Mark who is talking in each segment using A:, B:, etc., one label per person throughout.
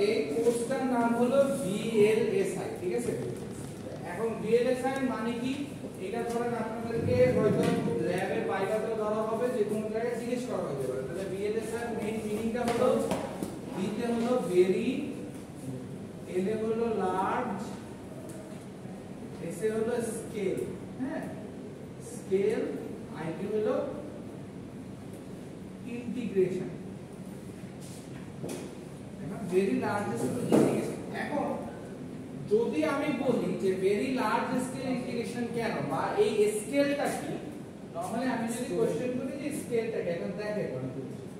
A: এই কোর্সটার নাম হলো VLSI, ঠিক আছে? এখন VLSI মানে কি, এটা ধরেন আপনাদেরকে হয়তো ল্যাবে বাইরেতে ধরা হবে, যে কোনো জায়গায় জিজ্ঞেস করা হবে। তাহলে VLSI মেইন মিনিংটা হলো, ভিতে হলো ভেরি, এলে হলো লার্জ, এসে হলো স্কেল, হ্যাঁ স্কেল, আইটি হলো ইন্টিগ্রেশন, ভেরি লার্জেস্ট ইন্টিগ্রেশন। এখন যদি আমি বলি যে ভেরি লার্জ স্কেল ইন্টিগ্রেশন কেন, বা এই স্কেলটা কি, তাহলে আমি যদি কোশ্চেন করি যে স্কেলটা কি, এখন দেখেন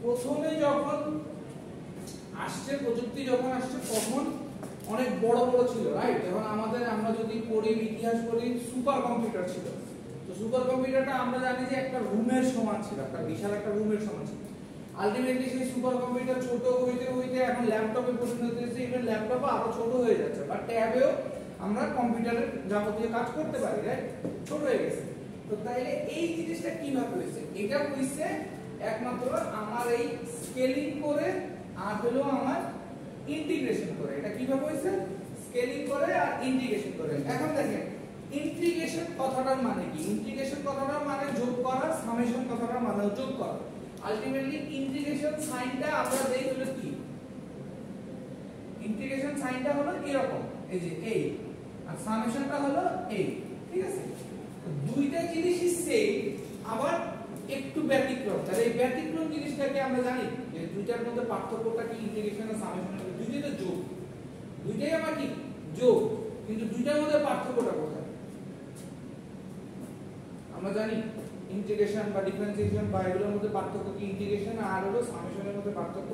A: প্রথমে যখন আসছে প্রযুক্তি, যখন আসছে তখন অনেক বড় বড় ছিল, রাইট? যখন আমরা যদি পড়ি ইতিহাস পড়ি, সুপার কম্পিউটার ছিল। তো সুপার কম্পিউটারটা আমরা জানি যে একটা রুমের সমান ছিল, একটা বিশাল একটা রুমের সমান ছিল। আলটিমেটলি সেই সুপার কম্পিউটার ছোট হইতে হইতে এখন ল্যাপটপে পরিণত হয়েছে, ইভেন ল্যাপটপ আরো ছোট হয়ে যাচ্ছে, বা ট্যাবেও আমরা কম্পিউটারের যাবতীয় কাজ করতে পারি, রাইট? ছোট হয়ে গেছে। তো তাইলে এই জিনিসটা কিভাবে হয়েছে? এটা হইছে একমাত্র আমার এই স্কেলিং করে আর হলো আমার ইন্টিগ্রেশন করে। এটা কিভাবে হইছে? স্কেলিং করে আর ইন্টিগ্রেশন করে। এখন দেখেন ইন্টিগ্রেশন কথাটার মানে কি? ইন্টিগ্রেশন কথাটার মানে যোগ করা, সামেশন কথাটার মানে যোগ করা। আলটিমেটলি ইন্টিগ্রেশন সাইনটা আমরা দেই হলো কি, ইন্টিগ্রেশন সাইনটা হলো এরকম, এই যে এই, আর সামেশনটা হলো এই, ঠিক আছে? দুইটা জিনিসই সেম, আবার একটু ব্যতিক্রম। তাহলে এই ব্যতিক্রম জিনিসটাকে আমরা জানি যে দুইটার মধ্যে পার্থক্যটা কি, ইন্টিগ্রেশন আর সামেশন, দুইটাই তো যোগ, দুইটাই আমার কি যোগ, কিন্তু দুইটার মধ্যে পার্থক্যটা কোথায় আমরা জানি? ইন্টিগ্রেশন বা ডিফারেন্সিয়েশন বা এগুলোর মধ্যে পার্থক্য কি? ইন্টিগ্রেশন আর হলো সামেশনের মধ্যে পার্থক্য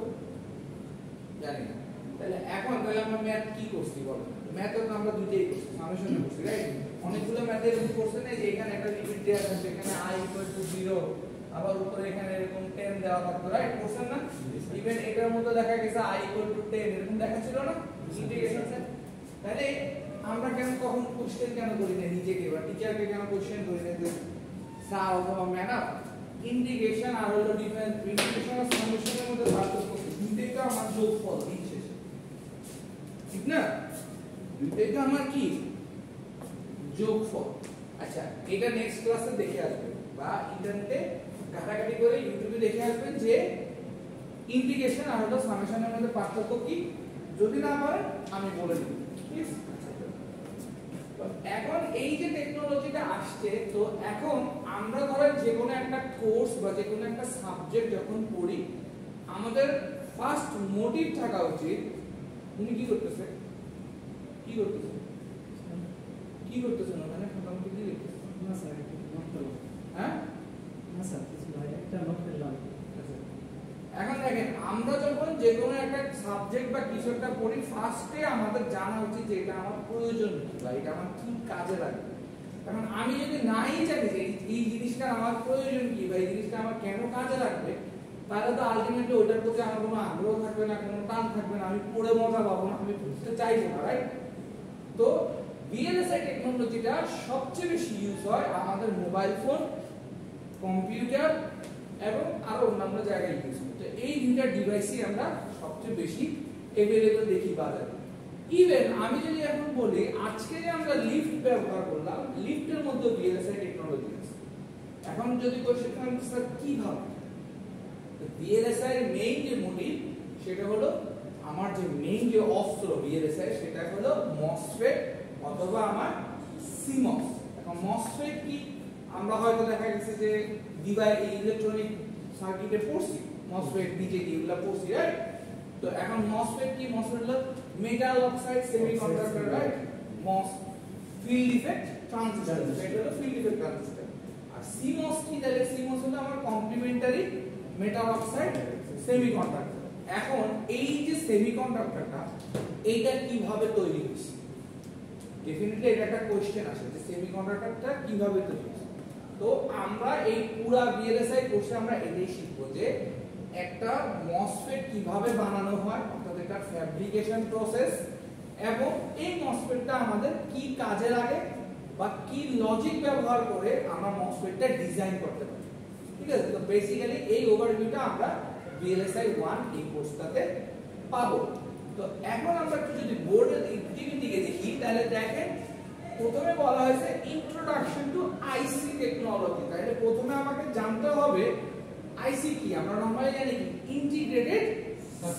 A: জানি না। তাহলে এখন আমরা ম্যাথ কি করছি বল? ম্যাথে তো আমরা দুইটাই করছি, সামেশনে করছি, রাইট? অনেকগুলো ম্যাথে এরকম করছে না যে এখানে একটা লিমিট দেওয়া আছে, এখানে i = 0, আবার উপরে এখানে এরকম 10 দেওয়া থাকতো, রাইট? করছেন না? ইভেন এটার মধ্যে দেখা গেছে i = 10 এরকম দেখাচ্ছিল না ইন্টিগ্রেশন স্যার? তাহলে আমরা কেন কখন কোশ্চেন কেন করি না নিজেকে বা টিচারকে কেন কোশ্চেন করি না যে স্যার অথবা ম্যাডাম ইন্টিগ্রেশন আর হলো ইন্টিগ্রেশন আর সামেশনের মধ্যে পার্থক্য কি? দুইটাই তো আমার যোগফল দিন শেষে, ঠিক না? দুইটাই তো আমার কি যোগফল। আচ্ছা, এটা নেক্সট ক্লাসে দেখে আসবেন বা ইন্টারনেটে ঘাটাঘাটি করে ইউটিউবে দেখে আসবেন যে ইন্টিগ্রেশন আর হলো সামেশনের মধ্যে পার্থক্য কি। যদি না পারেন আমি বলে দিব, ঠিক আছে? এখন এই যে টেকনোলজিটা আসছে, তো এখন আমরা ধরেন যে কোনো একটা কোর্স বা যে কোনো একটা সাবজেক্ট যখন পড়ি, আমাদের ফার্স্ট মোটিভ থাকা উচিত উনি কি করতেছে, কি করতেছে, কি করতেছেন ওখানে মোটামুটি কি লিখতেছেন?
B: না স্যার, নোট করলাম।
A: হ্যাঁ
B: না স্যার, কিছু ভাই একটা নোট করলাম।
A: এখন দেখেন আমরা যখন যে কোনো একটা সাবজেক্ট বা কিছু একটা পড়ি, ফার্স্টে আমাদের জানা উচিত যে এটা আমার প্রয়োজন কি বা এটা আমার কি কাজে লাগবে। এখন আমি যদি নাই জানি যে এই জিনিসটা আমার প্রয়োজন কি বা এই জিনিসটা আমার কেন কাজে লাগবে, তাহলে তো আলটিমেটলি ওইটার প্রতি আমার কোনো আগ্রহ থাকবে না, কোনো টান থাকবে না, আমি পড়ে মজা পাবো না, আমি বুঝতে চাইবো না, রাইট? তো VLSI টেকনোলজিটা সবচেয়ে বেশি ইউজ হয় আমাদের মোবাইল ফোন, কম্পিউটার এবং আরো অন্যান্য জায়গায় ইউজ হয়। তো এই দুইটা ডিভাইসই আমরা সবচেয়ে বেশি अवेलेबल দেখি বাজারে। ইভেন আমি যদি এখন বলি আজকে যে আমরা লিফট ব্যবহার করলাম, লিফটের মধ্যে VLSI টেকনোলজি আছে। এখন যদি কোশ্চেন থাকে স্যার কিভাবে, তো VLSI এর মেইন যে মোটিভ সেটা হলো আমার যে মেইন যে অস্ত্র VLSI সেটা হলো মসফেট অথবা আমার CMOS। এখন মসফেট কি, আমরা হয়তো দেখা গেছে যে ডিভাইস ইলেকট্রনিক সার্কিটে পড়ছি, মসফেট BJT এগুলা পড়ছি, রাইট? তো এখন মসফেট কি, মসফেট হলো মেটাল অক্সাইড সেমিকন্ডাক্টর, রাইট? মস ফিল্ড ইফেক্ট ট্রানজিস্টর, এটা হলো ফিল্ড ইফেক্ট ট্রানজিস্টর। আর CMOS কি, তাহলে CMOS হলো আমার কমপ্লিমেন্টারি মেটাল অক্সাইড সেমিকন্ডাক্টর। এখন এই যে সেমিকন্ডাক্টরটা এইটা কিভাবে তৈরি হচ্ছে, ডেফিনেটলি এটা একটা কোশ্চেন আসে যে সেমিকন্ডাক্টরটা কিভাবে তৈরি হচ্ছে। তো আমরা এই পুরো VLSI কোর্সে আমরা এটাই শিখবো যে একটা মসফেট কিভাবে বানানো হয়, অর্থাৎ এটা ফ্যাব্রিকেশন প্রসেস, এবং এই মসফেটটা আমাদের কি কাজে লাগে বা কি লজিক ব্যবহার করে আমরা মসফেটটা ডিজাইন করতে পারি, ঠিক আছে? তো বেসিক্যালি এই ওভারভিউটা আমরা VLSI 1 এই কোর্সটাতে পাবো। তো এখন আমরা একটু যদি বোর্ডের দিকে দেখি তাহলে দেখেন প্রথমে বলা হয়েছে ইন্ট্রোডাকশন টু আইসি টেকনোলজি। তাহলে প্রথমে আমাকে জানতে হবে আইসি কি। আমরা নরমালি জানি কি ইন্টিগ্রেটেড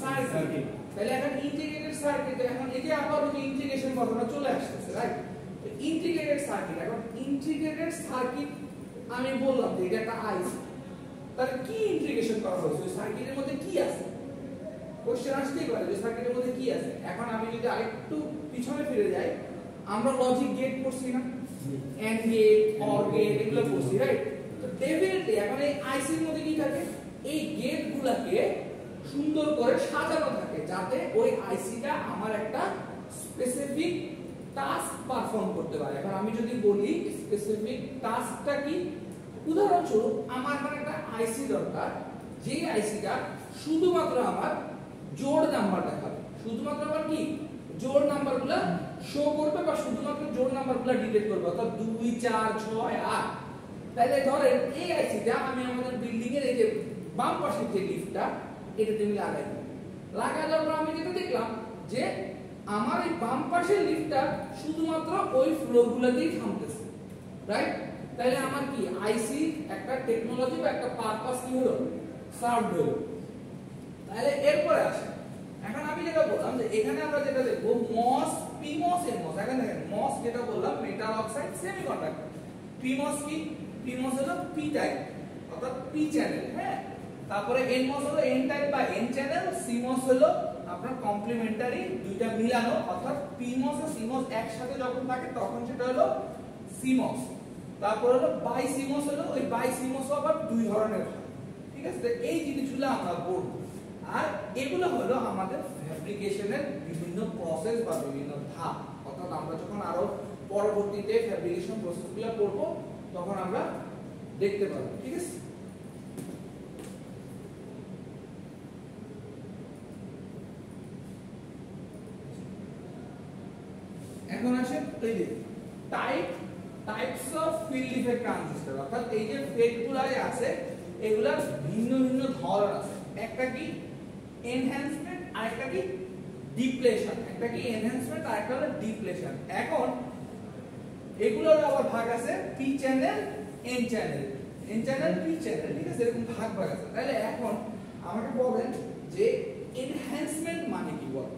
A: সার্কিট। তাহলে এখন ইন্টিগ্রেটেড সার্কিট, এখন এই যে আবার ওই ইন্টিগ্রেশন কথাটা চলে আসছে, রাইট? তো ইন্টিগ্রেটেড সার্কিট, এখন ইন্টিগ্রেটেড সার্কিট আমি বললাম যে এটা একটা আইসি, তাহলে কি ইন্টিগ্রেশন করা হয়েছে, ওই সার্কিটের মধ্যে কি আছে? কোশ্চেন আসতেই পারে যে সার্কিটের মধ্যে কি আছে। এখন আমি যদি আরেকটু পিছনে ফিরে যাই, আমরা লজিক গেট পড়ছি না, এন্ড গেট, অর গেট, এগুলো পড়ছি, রাইট? তো ডেফিনেটলি এখন এই আইসির মধ্যে কি থাকে, এই গেটগুলোকে সুন্দর করে সাজানো থাকে যাতে ওই আইসিটা আমার একটা স্পেসিফিক টাস্ক পারফর্ম করতে পারে। এখন আমি যদি বলি স্পেসিফিক টাস্কটা কি, উদাহরণস্বরূপ আমার এখন একটা আইসি দরকার, যে আইসিটা শুধুমাত্র আমার জোড় নাম্বার দেখাবে, শুধুমাত্র আমার কি জোড় নাম্বারগুলো শো করবে বা শুধুমাত্র জোড় নাম্বারগুলো ডিটেক্ট করবে, অর্থাৎ 2 4 6 8। তাহলে ধরেন এই আইসিটা আমি আমাদের বিল্ডিং এর এই যে বাম পাশের যে লিফটটা এটাতে আমি লাগাই দিই। লাগানোর পর আমি যেটা দেখলাম যে আমার এই বাম পাশের লিফটটা শুধুমাত্র ওই ফ্লোরগুলোতেই থামতেছে, রাইট? তাহলে আমার কি আইসি একটা টেকনোলজি বা একটা পারপাস কি হলো, সার্ভ হলো। তাহলে এরপরে আসে, এখন আমি যেটা বললাম যে এখানে আমরা যেটা দেখবো মস, পিমস, এনমস। এখন দেখেন মস যেটা বললাম মেটাল অক্সাইড সেমিকন্ডাক্টর, পিমস কি, পিমস হলো পি টাইপ অর্থাৎ পি চ্যানেল, হ্যাঁ। তারপরে এনমস হলো এন টাইপ বা এন চ্যানেল, সিমস হলো আপনার কমপ্লিমেন্টারি, দুইটা মিলানো, অর্থাৎ পিমস আর সিমস একসাথে যখন থাকে তখন সেটা হলো সিমস। তারপর হলো বাই সিমস, হলো ওই বাই সিমস আবার দুই ধরনের হয়, ঠিক আছে? তো এই জিনিসগুলো আমরা পড়ব, আর এগুলো হলো আমাদের ফ্যাব্রিকেশনের বিভিন্ন প্রসেস বা বিভিন্ন ধাপ। অর্থাৎ আমরা যখন আরো পরবর্তীতে ফ্যাব্রিকেশন প্রসেসগুলো পড়ব তখন আমরা দেখতে পাবো, ঠিক আছে? এখন আসে এই যে types of field effect transistor, অর্থাৎ এই যে ফেটগুলো আছে এগুলা ভিন্ন ভিন্ন ধরন আছে। একটা কি এনহ্যান্সমেন্ট, আরেকটা কি ডিপ্লেশন। একটা কি এনহ্যান্সমেন্ট, আরেকটা হলো ডিপ্লেশন। এখন এগুলোর আবার ভাগ আছে P channel, N channel, N channel, P channel, ঠিক আছে? এরকম ভাগ ভাগ আছে। তাহলে এখন আমাকে বলেন যে এনহ্যান্সমেন্ট মানে কি বল?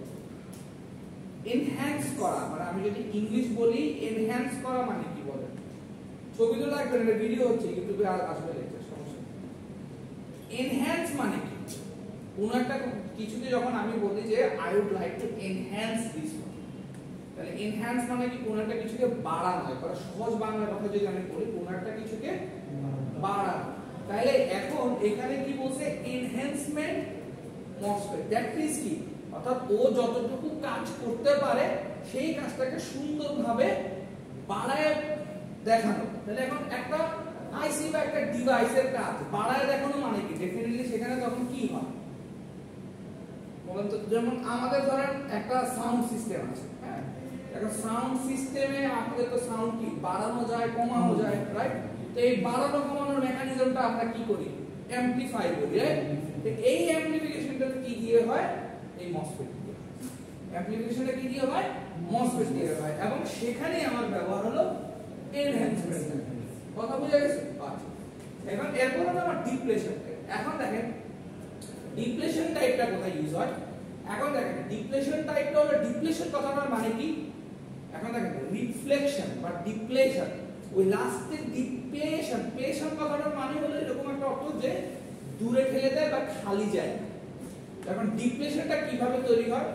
A: এনহ্যান্স করা মানে আমি যদি ইংলিশ বলি এনহ্যান্স করা মানে কি বলেন? ছবি তো লাগবে না, ভিডিও হচ্ছে, ইউটিউবে আসবে লেকচার, সমস্যা। এনহ্যান্স মানে কি? কোন একটা কিছুকে যখন আমি বলি যে I would like to enhance this, তাহলে এনহ্যান্স মানে কি কোন একটা কিছুকে বাড়ানো হয়। মানে সহজ বাংলা কথা যদি আমি বলি কোন একটা কিছুকে বাড়ানো। তাহলে এখন এখানে কি বলছে এনহ্যান্সমেন্ট মসফেট, দ্যাট মিন্স কি, অর্থাৎ ও যতটুকু কাজ করতে পারে সেই কাজটাকে সুন্দরভাবে বাড়ায় দেখানো। তাহলে এখন একটা আইসি বা একটা ডিভাইসের কাজ বাড়ায় দেখানো মানে কি, ডেফিনেটলি সেখানে তখন কি হয় বলেন তো? যেমন আমাদের ধরেন একটা সাউন্ড সিস্টেম আছে, হ্যাঁ, একটা সাউন্ড সিস্টেমে আমাদের তো সাউন্ড কি বাড়ানো যায়, কমানো যায়, রাইট? তো এই বাড়ানো কমানোর মেকানিজমটা আমরা কি করি, অ্যামপ্লিফাই করি, রাইট? তো এই অ্যামপ্লিফিকেশনটা কি দিয়ে হয়, এই মসফেট দিয়ে। অ্যামপ্লিফিকেশনটা কি দিয়ে হয়, মসফেট দিয়ে হয়, এবং সেখানেই আমার ব্যবহার হলো এনহ্যান্সমেন্ট। কথা বুঝা গেছে? আচ্ছা, এখন এরপর হলো আমার ডিপ্লেশন। এখন দেখেন ডিপ্লেশন টাইপটা কোথায় ইউজ হয়। এখন দেখেন ডিপ্লেশন টাইপটা হলো, ডিপ্লেশন কথাটার মানে কি, এখন দেখেন রিফ্লেকশন বা ডিপ্লেশন, ওই লাস্টে ডিপ্লেশন, প্লেশন কথাটার মানে হলো এরকম একটা অর্থ যে দূরে ঠেলে দেয় বা খালি যায়। এখন ডিপ্লেশনটা কিভাবে তৈরি হয়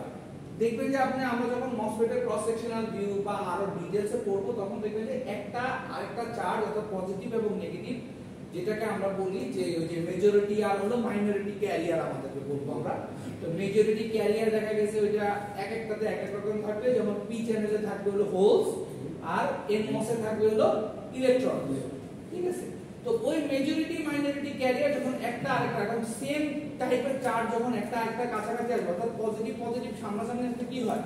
A: দেখবেন যে আপনি, আমরা যখন মসফেটের ক্রস সেকশনাল ভিউ বা আরো ডিটেইলসে পড়বো তখন দেখবেন যে একটা আরেকটা চার্জ অর্থাৎ পজিটিভ এবং নেগেটিভ, যেটাকে আমরা বলি যে ওই যে মেজরিটি আর হলো মাইনরিটি ক্যারিয়ার আমাদেরকে বলবো আমরা। তো মেজরিটি ক্যারিয়ার দেখা গেছে ওইটা এক একটাতে এক এক রকম থাকবে, যেমন পি চ্যানেলে থাকবে হলো হোলস আর এন মসে থাকবে হলো ইলেকট্রন, ঠিক আছে? তো ওই মেজরিটি মাইনরিটি ক্যারিয়ার যখন একটা আরেকটা এখন সেম টাইপের চার্জ যখন একটা আরেকটা কাছাকাছি আসবে, অর্থাৎ পজিটিভ পজিটিভ সামনাসামনি আসলে কি হয়,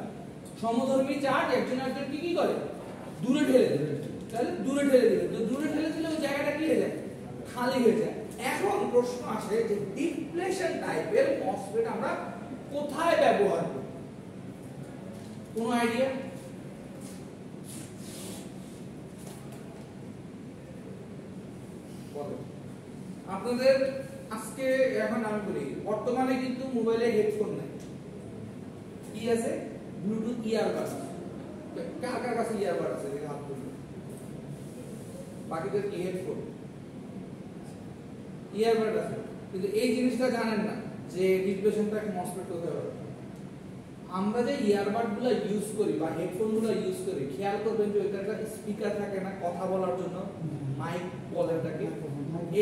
A: সমধর্মী চার্জ একজন একজন কি করে দূরে ঠেলে দেবে। তাহলে দূরে ঠেলে দিলে, তো দূরে ঠেলে দিলে ওই জায়গাটা কি হয়ে যায়, খালি হয়ে যায়। এখন প্রশ্ন আসে যে ডিপ্লেশন টাইপের মসফেট আমরা কোথায় ব্যবহার করি? কোনো আইডিয়া? আপনাদের আজকে এখন আমি বলি বর্তমানে কিন্তু মোবাইলে হেডফোন নাই, কি আছে? Bluetooth earbud. কার কার কাছে ইয়ারবাড আছে দেখে হাত তুলুন। বাকিদের কি হেডফোন ইয়ারবাড আছে, কিন্তু এই জিনিসটা জানেন না যে ডিপ্রেশনটা মসফেট হতে পারে। আমরা যে ইয়ারবাড গুলো ইউজ করি বা হেডফোন গুলো ইউজ করি, খেয়াল করবেন যে ওইটা একটা স্পিকার থাকে না কথা বলার জন্য, মাইক বলে থাকে।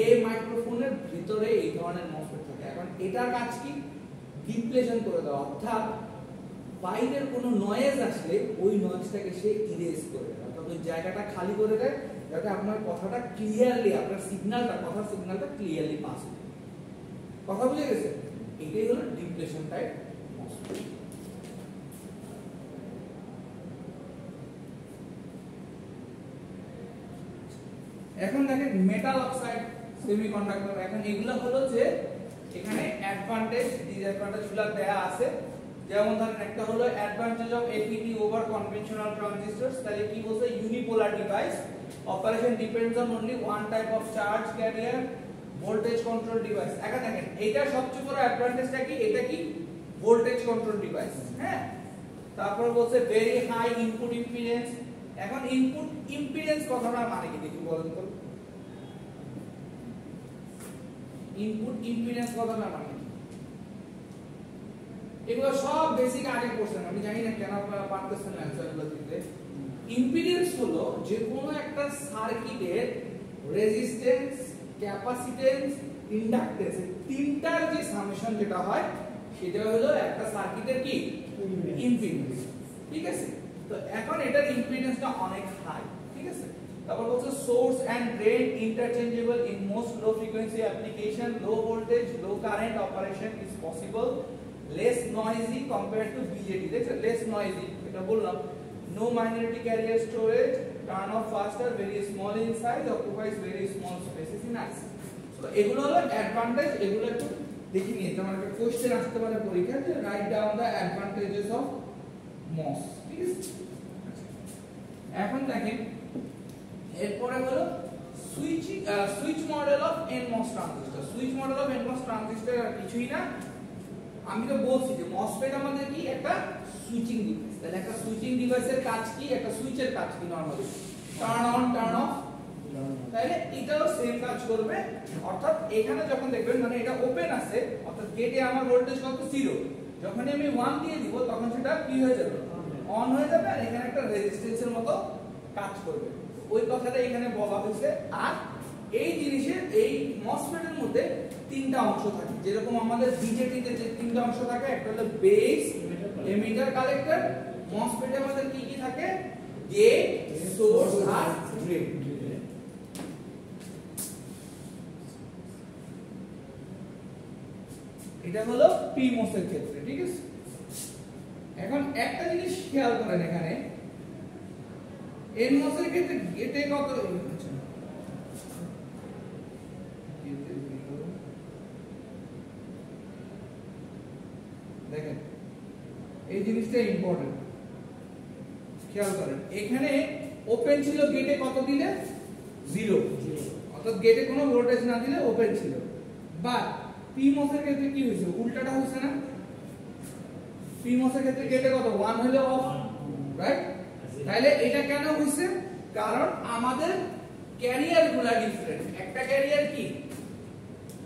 A: এই মাইক্রোফোনের ভিতরে এই ধরনের মসফেট থাকে। এখন এটার কাজ কি? ডিপ্লেশন করে দেওয়া, অর্থাৎ বাইরের কোনো নয়েজ আসলে ওই নয়েজটাকে সে ইরেজ করে দেয়, অর্থাৎ ওই জায়গাটা খালি করে দেয় যাতে আপনার কথাটা ক্লিয়ারলি, আপনার সিগন্যালটা, কথার সিগন্যালটা ক্লিয়ারলি পাস হয়। কথা বুঝে গেছে? এটাই হলো ডিপ্লেশন টাইপ মসফেট। এখন দেখেন মেটাল অক্সাইড, সেমিকন্ডাক্টর। এখন এগুলো হলো যে এখানে অ্যাডভান্টেজ ডিসঅ্যাডভান্টেজ গুলো দেয়া আছে। যেমন ধরেন একটা হলো advantage of FET over conventional transistors. তাহলে কি বলছে? Unipolar device, operation depends on only one type of charge carrier, voltage control device. এখন দেখেন এইটা সবচেয়ে বড় অ্যাডভান্টেজটা কি? এটা কি? Voltage control device. হ্যাঁ, তারপর বলছে ভেরি হাই ইনপুট ইম্পিডেন্স। এখন ইনপুট ইম্পিডেন্স কথাটা মানে কি দেখি বলেন তো? ইনপুট ইম্পিডেন্স কথাটা মানে কি? এগুলো সব বেসিক আগে পড়ছেন, আমি জানি না কেন আপনারা পারতেছেন না অ্যানসারগুলো দিতে। ইম্পিডেন্স হলো যে কোনো একটা সার্কিটের রেজিস্ট্যান্স, ক্যাপাসিট্যান্স, ইন্ডাক্ট্যান্স, তিনটার যে সামেশন যেটা হয় সেটা হলো একটা সার্কিটের কি? ইম্পিডেন্স। ঠিক আছে? তো এখন এটার ইম্পিডেন্সটা অনেক হাই। ঠিক আছে? তারপর বলছে source and drain interchangeable in most low frequency application, low voltage low current operation is possible, less noisy compared to BJT. দেখছেন লেস নয়েজি, এটা বললাম। No minority carrier storage, turn off faster, very small in size, occupies very small spaces in IC. তো এগুলো হলো advantage. এগুলো একটু দেখে নিয়ে যেমন একটা কোশ্চেন আসতে পারে পরীক্ষাতে, write down the advantages of MOS. ঠিক আছে? এখন দেখেন এরপরে হলো switch model of NMOS transistor. Switch model of NMOS transistor আর কিছুই না, আমি তো বলছি যে মসফেট আমাদের কি? একটা সুইচিং ডিভাইস। তাহলে একটা সুইচিং ডিভাইসের কাজ কি? একটা সুইচের কাজ কি? Normally turn on turn off. তাহলে এটাও সেম কাজ করবে। অর্থাৎ এখানে যখন দেখবেন মানে এটা ওপেন আছে, অর্থাৎ গেটে আমার ভোল্টেজ কত? 0। যখন আমি 1 দিয়ে দিব তখন সেটা কি হয়ে যাবে? অন হয়ে যাবে, আর এখানে একটা রেজিস্ট্যান্সের মতো কাজ করবে। ওই কথাটা এখানে বলা হয়েছে। আর এই জিনিসের এই মসফেটের মধ্যে তিনটা অংশ থাকে, যেরকম আমাদের বিজেটিতে যে তিনটা অংশ থাকে, একটা হলো বেস, এমিটার, কালেক্টর। মসফেটে আমাদের কি কি থাকে? গেট, সোর্স আর ড্রেন। এটা হলো পিমোস এর ক্ষেত্রে। ঠিক আছে? এখন একটা জিনিস খেয়াল করেন, এখানে এনমোস এর ক্ষেত্রে গেটে কত? দেখেন এই জিনিসটা ইম্পর্টেন্ট, খেয়াল করেন। এখানে ওপেন ছিল, গেটে কত দিলে? 0, অর্থাৎ গেটে কোনো ভোল্টেজ না দিলে ওপেন ছিল। বাট পিমোস এর ক্ষেত্রে কি হয়েছে? উল্টাটা হয়েছে না? পিমোস এর ক্ষেত্রে গেটে কত? 1 হলে অফ, রাইট? তাহলে এটা কেন হয়েছে? কারণ আমাদের ক্যারিয়ার গুলা ডিফারেন্ট। একটা ক্যারিয়ার কি?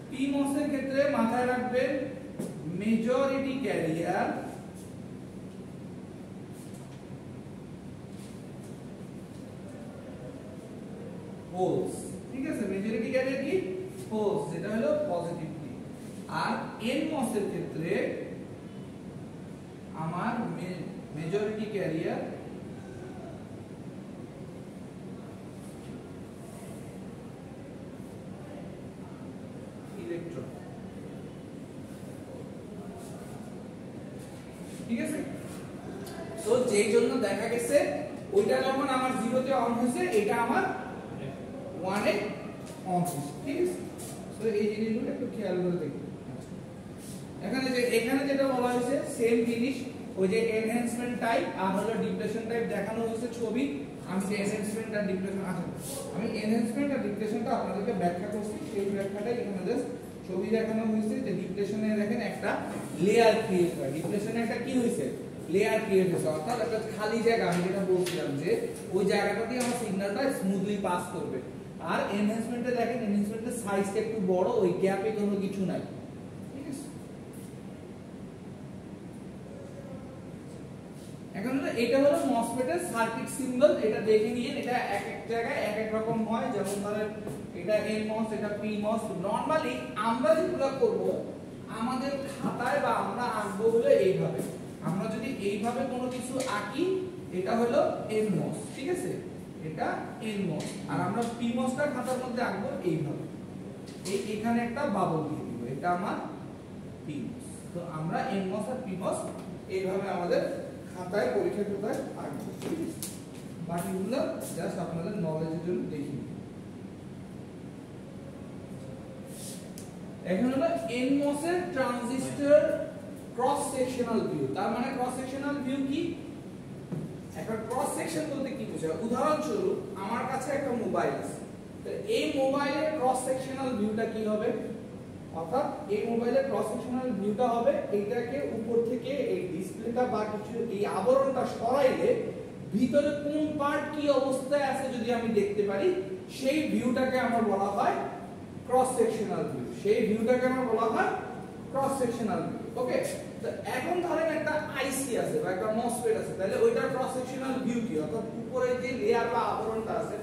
A: পিমোস এর ক্ষেত্রে মাথায় রাখবেন মেজরিটি ক্যারিয়ার, হোলস। ঠিক আছে? মেজরিটি ক্যারিয়ার কি? হোলস, যেটা হলো পজিটিভ দিক। আর এনমস এর ক্ষেত্রে আমার মেজরিটি ক্যারিয়ার ইলেকট্রন। ঠিক আছে? তো যেই জন্য দেখা গেছে ওইটা যখন আমার 0 তে অন হয়েছে, এটা আমার 1 এ অন হয়েছে। ঠিক আছে? তো এই জিনিসগুলো একটু খেয়াল করে দেখুন। এখানে যেটা বলা হয়েছে সেম জিনিস, ওই যে এনহ্যান্সমেন্ট টাইপ আর হলো ডিপ্লেশন টাইপ দেখানো হয়েছে ছবি। আমি যে এনহ্যান্সমেন্ট আর ডিপ্লেশন আমি এনহ্যান্সমেন্ট আর ডিপ্লেশনটা আপনাদেরকে ব্যাখ্যা করছি, সেই ব্যাখ্যাটাই এখানে জাস্ট ছবি দেখানো হয়েছে যে ডিপ্লেশনে দেখেন একটা লেয়ার ক্রিয়েট হয়, ডিপ্লেশনে একটা কি হয়েছে লেয়ার ক্রিয়েট হয়েছে, অর্থাৎ একটা খালি জায়গা, আমি যেটা বলছিলাম যে ওই জায়গাটাতে আমার সিগন্যালটা স্মুথলি পাস করবে। আর এনহ্যান্সমেন্টে দেখেন এনহ্যান্সমেন্টের সাইজটা একটু বড়, ওই গ্যাপে কোনো কিছু নাই, ঠিক আছে। এখন এটা হলো মসফেটের সার্কিট সিম্বল, এটা দেখে নিন, এটা এক এক জায়গায় এক এক রকম হয়, যেমন ধরেন এটা nmos, এটা pmos। নরমালি আমরা যেগুলো করব আমাদের খাতায় বা আমরা আঁকবো হলো এইভাবে, আমরা যদি এইভাবে কোনো কিছু আঁকি এটা হলো nmos, ঠিক আছে, এটা nmos। আর আমরা pmosটা খাতার মধ্যে আঁকবো এইভাবে, এখানে একটা বাবল দিয়ে দিব, এটা আমার pmos। তো আমরা nmos আর pmos এইভাবে আমাদের খাতায় পরীক্ষা খাতায় আঁকবো, ঠিক আছে। বাকিগুলো জাস্ট আপনাদের নলেজের জন্য দেখি। এখন হলো nmos এর ট্রানজিস্টর ক্রস সেকশনাল ভিউ। তার মানে ক্রস সেকশনাল ভিউ কি, একটা ক্রস সেকশন বলতে কি বোঝায়, উদাহরণস্বরূপ আমার কাছে একটা মোবাইল আছে, তো এই মোবাইলের ক্রস সেকশনাল ভিউটা কি হবে, অর্থাৎ এই মোবাইলের ক্রস সেকশনাল ভিউটা হবে এইটাকে উপর থেকে এই ডিসপ্লেটা বা কিছু এই আবরণটা সরাইলে ভিতরে কোন পার্ট কি অবস্থায় আছে যদি আমি দেখতে পারি, সেই ভিউটাকে আমার বলা হয় ক্রস সেকশনাল ভিউ, সেই ভিউটাকে আমার বলা হয় ক্রস সেকশনাল ভিউ। ওকে, তো এখন ধরেন একটা আইসি আছে বা একটা মসফেট আছে, তাহলে ওইটার ক্রস সেকশনাল ভিউ কি, অর্থাৎ উপরে যে লেয়ার বা আবরণটা আছে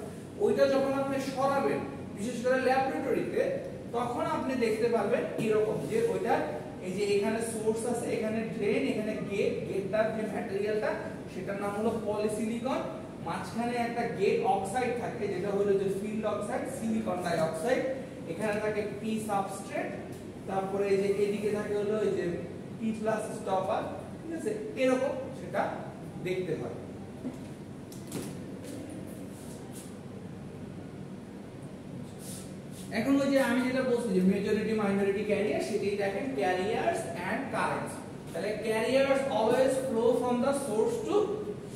A: ওইটা যখন আপনি সরাবেন বিশেষ করে ল্যাবরেটরিতে, তখন আপনি দেখতে পারবেন এরকম যে ওইটা এই যে এখানে সোর্স আছে, এখানে ড্রেন, এখানে গেট, গেটটার যে ম্যাটেরিয়ালটা সেটার নাম হলো পলিসিলিকন, মাঝখানে একটা গেট অক্সাইড থাকে যেটা হলো যে field oxide, silicon die oxide, এখানে থাকে পি সাবস্ট্রেট, তারপরে এই যে এদিকে থাকে হলো এই যে পি প্লাস স্টপার, ঠিক আছে, এরকম সেটা দেখতে হয়। এখন ওই যে আমি যেটা বলছি যে মেজরিটি মাইনরিটি ক্যারিয়ার, সেটাই দেখেন ক্যারিয়ার্স এন্ড কারেন্টস। তাহলে carriers always flow from the source to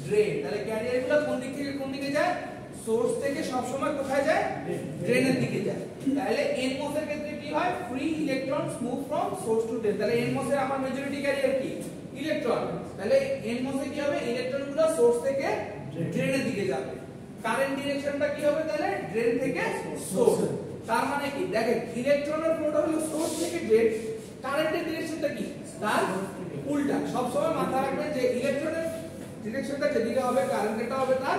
A: drain, তাহলে ক্যারিয়ারগুলো কোন দিক থেকে কোন দিকে যায়, সোর্স থেকে সব সময় কোথায় যায়, ড্রেনের দিকে যায়। তাহলে nmos এর ক্ষেত্রে কি হয়, free electrons move from source to drain, তাহলে nmos এর আমার মেজরিটি ক্যারিয়ার কি ইলেকট্রন, তাহলে nmos এ কি হবে, ইলেকট্রনগুলো সোর্স থেকে ড্রেনের দিকে যাবে। কারেন্ট ডিরেকশনটা কি হবে, তাহলে ড্রেন থেকে সোর্স। তার মানে কি দেখেন ইলেকট্রনের ফ্লোটা হলো সোর্স থেকে ড্রেন, কারেন্টের ডিরেকশনটা কি তার উল্টা। সব সময় মাথায় রাখবেন যে ইলেকট্রনের ডিরেকশনটা যেদিকে হবে কারেন্টটা হবে তার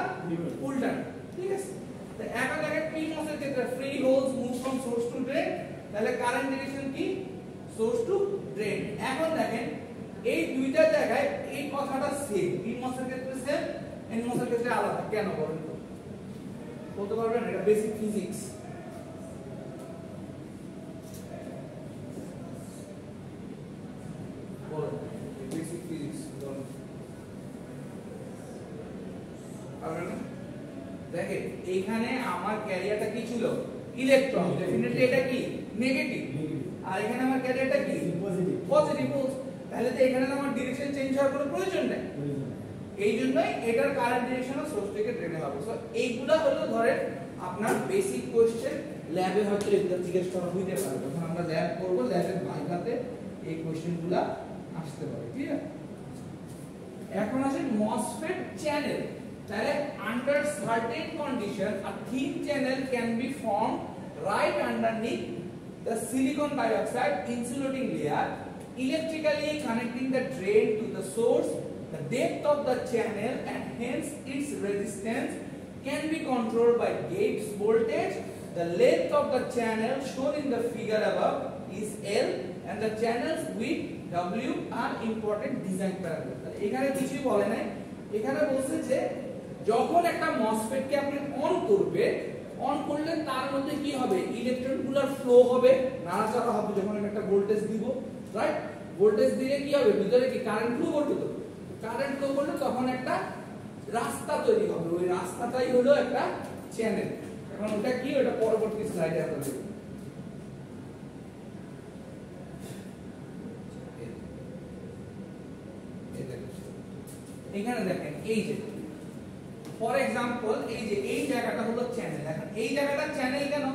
A: উল্টা, ঠিক আছে। তো এখন দেখেন pmos এর ক্ষেত্রে free holes move from source to drain, তাহলে কারেন্ট ডিরেকশন কি সোর্স টু ড্রেন। এখন দেখেন এই দুইটা জায়গায় এই কথাটা সেম, pmos এর ক্ষেত্রে সেম, nmos এর ক্ষেত্রে আলাদা, কেন বলেন তো, বলতে পারবেন? এটা বেসিক ফিজিক্স। বেসিক ফিজিক্স দেখেন এইখানে আমার ক্যারিয়ারটা কি ছিল ইলেকট্রন, ডেফিনেটলি এটা কি নেগেটিভ, আর এখানে আমার ক্যারিয়ারটা কি পজিটিভ, তাহলে তো এখানে আমার ডিরেকশন চেঞ্জ হওয়ার কোনো প্রয়োজন নেই, এই জন্যই এটার কারেন্ট ডিরেকশন সোর্স থেকে ড্রেনে হবে। সো এইগুলা হলো ধরেন আপনার বেসিক কোশ্চেন, ল্যাবে হয়তো এগুলো জিজ্ঞেস করা হইতে পারে, যখন আমরা ল্যাব করব ল্যাবের ভাইভাতে এই কোশ্চেনগুলো আসতে পারে, ঠিক আছে। এখন আসে মসফেট চ্যানেল, তাহলে under certain condition a thin channel can be formed right underneath the silicon dioxide insulating layer, electrically connecting the drain to the source. The depth of the channel and hence its resistance can be controlled by gate's voltage. The length of the channel shown in the figure above is L and the channel's width W are important design parameters. এখানে কিছু বলে নাই, এখানে বলছে যে যখন একটা MOSFET কে আপনি অন করবে, অন করলে তার মধ্যে কি হবে, ইলেকট্রনগুলোর ফ্লো হবে, নাড়াচাড়া হবে, যখন আমি একটা ভোল্টেজ দিব, রাইট, ভোল্টেজ দিলে কি হবে, ভিতরে কি কারেন্ট ফ্লো করবে, তো কারেন্ট ফ্লো করলে তখন একটা রাস্তা তৈরি হবে, ওই রাস্তাটাই হলো একটা চ্যানেল। এখন ওটা কি, ওটা পরবর্তী স্লাইডে আমরা দেখব। এখানে দেখেন এই যে ফর এক্সাম্পল এই যে এই জায়গাটা হলো চ্যানেল। এখন এই জায়গাটা চ্যানেল কেন?